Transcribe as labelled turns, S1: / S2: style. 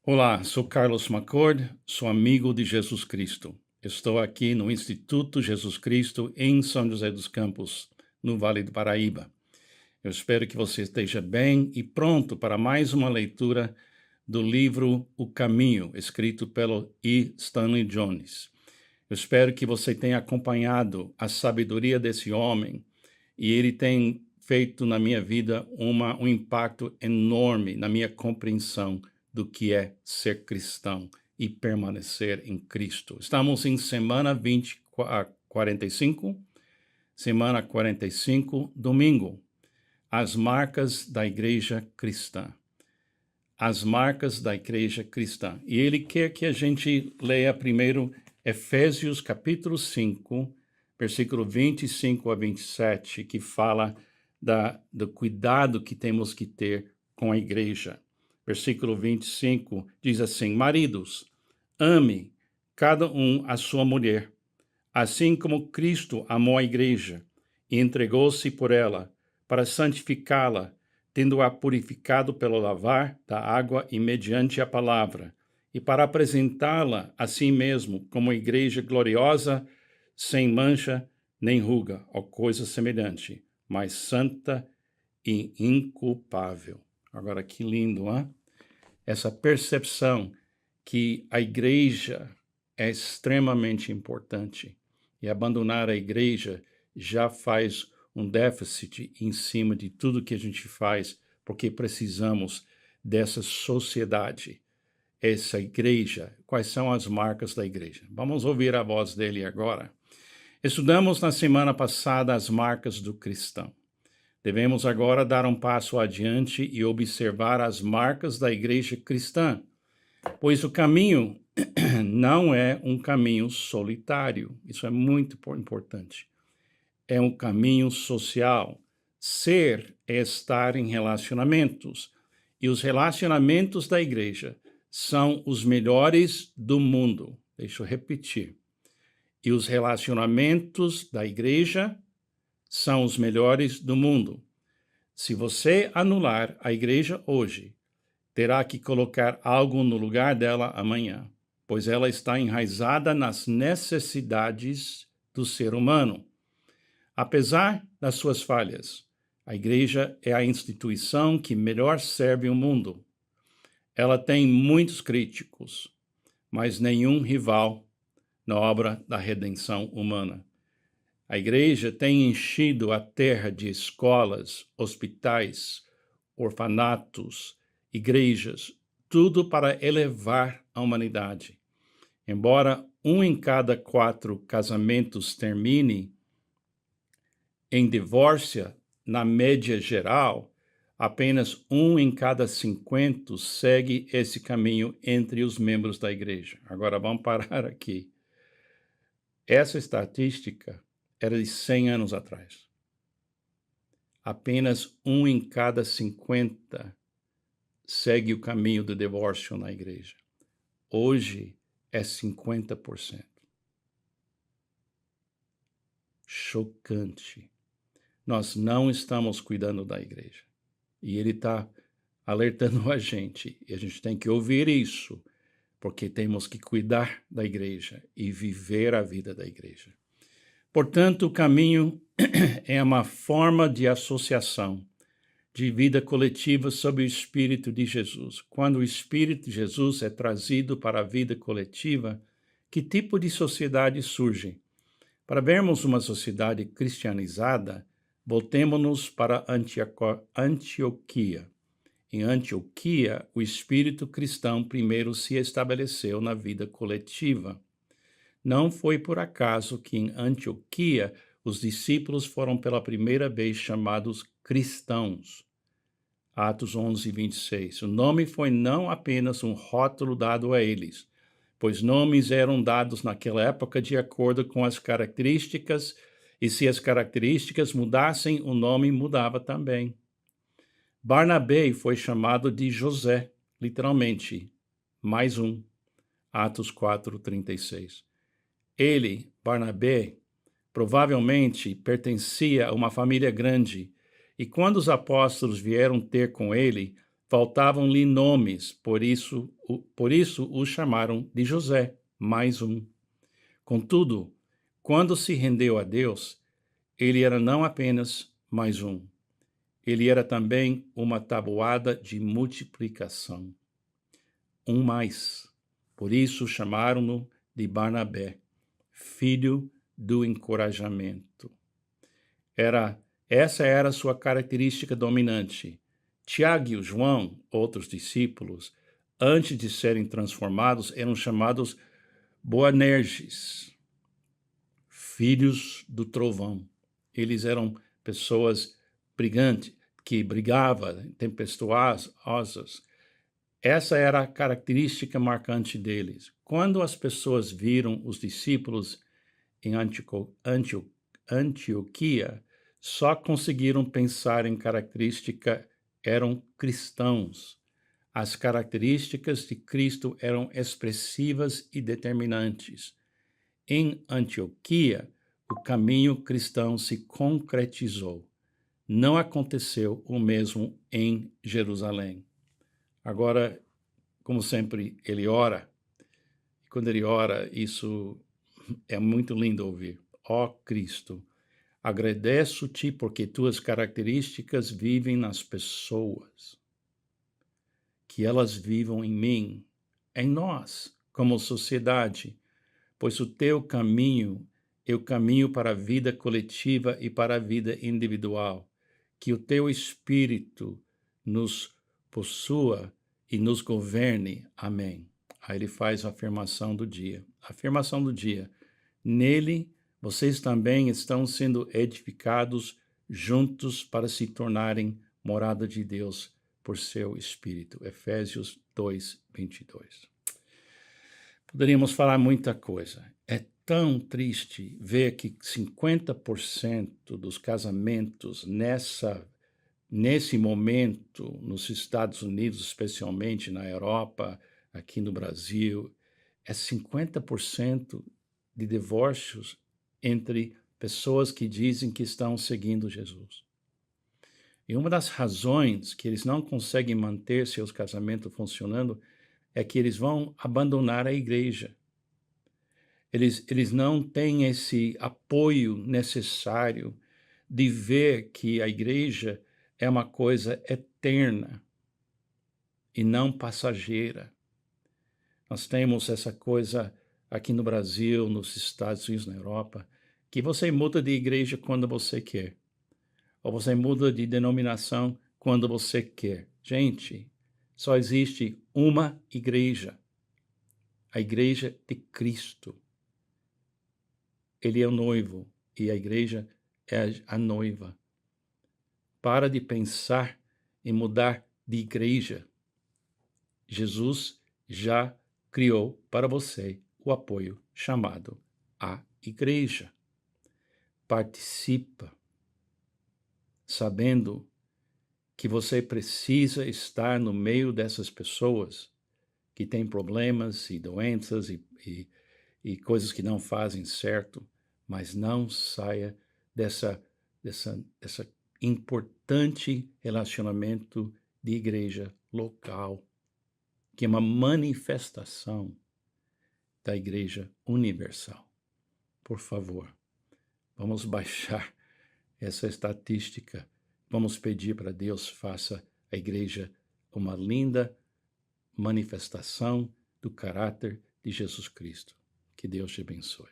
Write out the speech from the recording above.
S1: Olá, sou Carlos McCord, sou amigo de Jesus Cristo. Estou aqui no Instituto Jesus Cristo em São José dos Campos, no Vale do Paraíba. Eu espero que você esteja bem e pronto para mais uma leitura do livro O Caminho, escrito pelo E. Stanley Jones. Eu espero que você tenha acompanhado a sabedoria desse homem e ele tem feito na minha vida um impacto enorme na minha compreensão do que é ser cristão e permanecer em Cristo. Estamos em semana 45, semana 45, domingo, as marcas da igreja cristã. As marcas da igreja cristã. E ele quer que a gente leia primeiro Efésios capítulo 5, versículo 25 a 27, que fala do cuidado que temos que ter com a igreja. Versículo 25 diz assim: Maridos, ame cada um a sua mulher, assim como Cristo amou a igreja e entregou-se por ela, para santificá-la, tendo-a purificado pelo lavar da água e mediante a palavra, e para apresentá-la a si mesmo como igreja gloriosa, sem mancha nem ruga, ou coisa semelhante, mas santa e inculpável. Agora, que lindo, hein? Essa percepção que a igreja é extremamente importante e abandonar a igreja já faz um déficit em cima de tudo que a gente faz, porque precisamos dessa sociedade, essa igreja. Quais são as marcas da igreja? Vamos ouvir a voz dele agora. Estudamos na semana passada as marcas do cristão. Devemos agora dar um passo adiante e observar as marcas da igreja cristã, pois o caminho não é um caminho solitário. Isso é muito importante. É um caminho social. Ser é estar em relacionamentos. E os relacionamentos da igreja são os melhores do mundo. Deixa eu repetir. E os relacionamentos da igreja são os melhores do mundo. Se você anular a igreja hoje, terá que colocar algo no lugar dela amanhã, pois ela está enraizada nas necessidades do ser humano. Apesar das suas falhas, a igreja é a instituição que melhor serve o mundo. Ela tem muitos críticos, mas nenhum rival na obra da redenção humana. A igreja tem enchido a terra de escolas, hospitais, orfanatos, igrejas, tudo para elevar a humanidade. Embora 1 em cada 4 casamentos termine em divórcio, na média geral, apenas 1 em cada 50 segue esse caminho entre os membros da igreja. Agora vamos parar aqui. Essa estatística era de 100 anos atrás. Apenas 1 em cada 50 segue o caminho do divórcio na igreja. Hoje é 50%. Chocante. Nós não estamos cuidando da igreja. E ele está alertando a gente. E a gente tem que ouvir isso, porque temos que cuidar da igreja e viver a vida da igreja. Portanto, o caminho é uma forma de associação, de vida coletiva sob o Espírito de Jesus. Quando o Espírito de Jesus é trazido para a vida coletiva, que tipo de sociedade surge? Para vermos uma sociedade cristianizada, voltemo-nos para Antioquia. Em Antioquia, o espírito cristão primeiro se estabeleceu na vida coletiva. Não foi por acaso que em Antioquia os discípulos foram pela primeira vez chamados cristãos. Atos 11, 26. O nome foi não apenas um rótulo dado a eles, pois nomes eram dados naquela época de acordo com as características, e se as características mudassem, o nome mudava também. Barnabé foi chamado de José, literalmente, mais um. Atos 4, 36. Ele, Barnabé, provavelmente pertencia a uma família grande, e quando os apóstolos vieram ter com ele, Faltavam-lhe nomes, por isso o chamaram de José, mais um. Contudo, quando se rendeu a Deus, ele era não apenas mais um, ele era também uma tabuada de multiplicação. Um mais. Por isso chamaram-no de Barnabé, filho do encorajamento. Essa era a sua característica dominante. Tiago e João, outros discípulos, antes de serem transformados, eram chamados Boanerges, filhos do trovão. Eles eram pessoas brigantes, que brigavam, tempestuosas. Essa era a característica marcante deles. Quando as pessoas viram os discípulos em Antioquia, só conseguiram pensar em característica, eram cristãos. As características de Cristo eram expressivas e determinantes. Em Antioquia, o caminho cristão se concretizou. Não aconteceu o mesmo em Jerusalém. Agora, como sempre, ele ora. E quando ele ora, isso é muito lindo ouvir. Ó Cristo, agradeço-te porque tuas características vivem nas pessoas. Que elas vivam em mim, em nós, como sociedade, pois o teu caminho é o caminho para a vida coletiva e para a vida individual. Que o teu Espírito nos possua e nos governe. Amém. Aí ele faz a afirmação do dia. Afirmação do dia. Nele, vocês também estão sendo edificados juntos para se tornarem morada de Deus por seu Espírito. Efésios 2, 22. Poderíamos falar muita coisa. É tão triste ver que 50% dos casamentos nesse momento, nos Estados Unidos, especialmente na Europa, aqui no Brasil, é 50% de divórcios entre pessoas que dizem que estão seguindo Jesus. E uma das razões que eles não conseguem manter seus casamentos funcionando é que eles vão abandonar a igreja. Eles não têm esse apoio necessário de ver que a igreja é uma coisa eterna e não passageira. Nós temos essa coisa aqui no Brasil, nos Estados Unidos, na Europa, que você muda de igreja quando você quer, ou você muda de denominação quando você quer. Gente, só existe uma igreja, a igreja de Cristo. Ele é o noivo e a igreja é a noiva. Para de pensar em mudar de igreja. Jesus já criou para você o apoio chamado a igreja. Participa, sabendo que você precisa estar no meio dessas pessoas que têm problemas e doenças e coisas que não fazem certo, mas não saia dessa importante relacionamento de igreja local, que é uma manifestação da igreja universal. Por favor, vamos baixar essa estatística. Vamos pedir para Deus faça a igreja uma linda manifestação do caráter de Jesus Cristo. Que Deus te abençoe.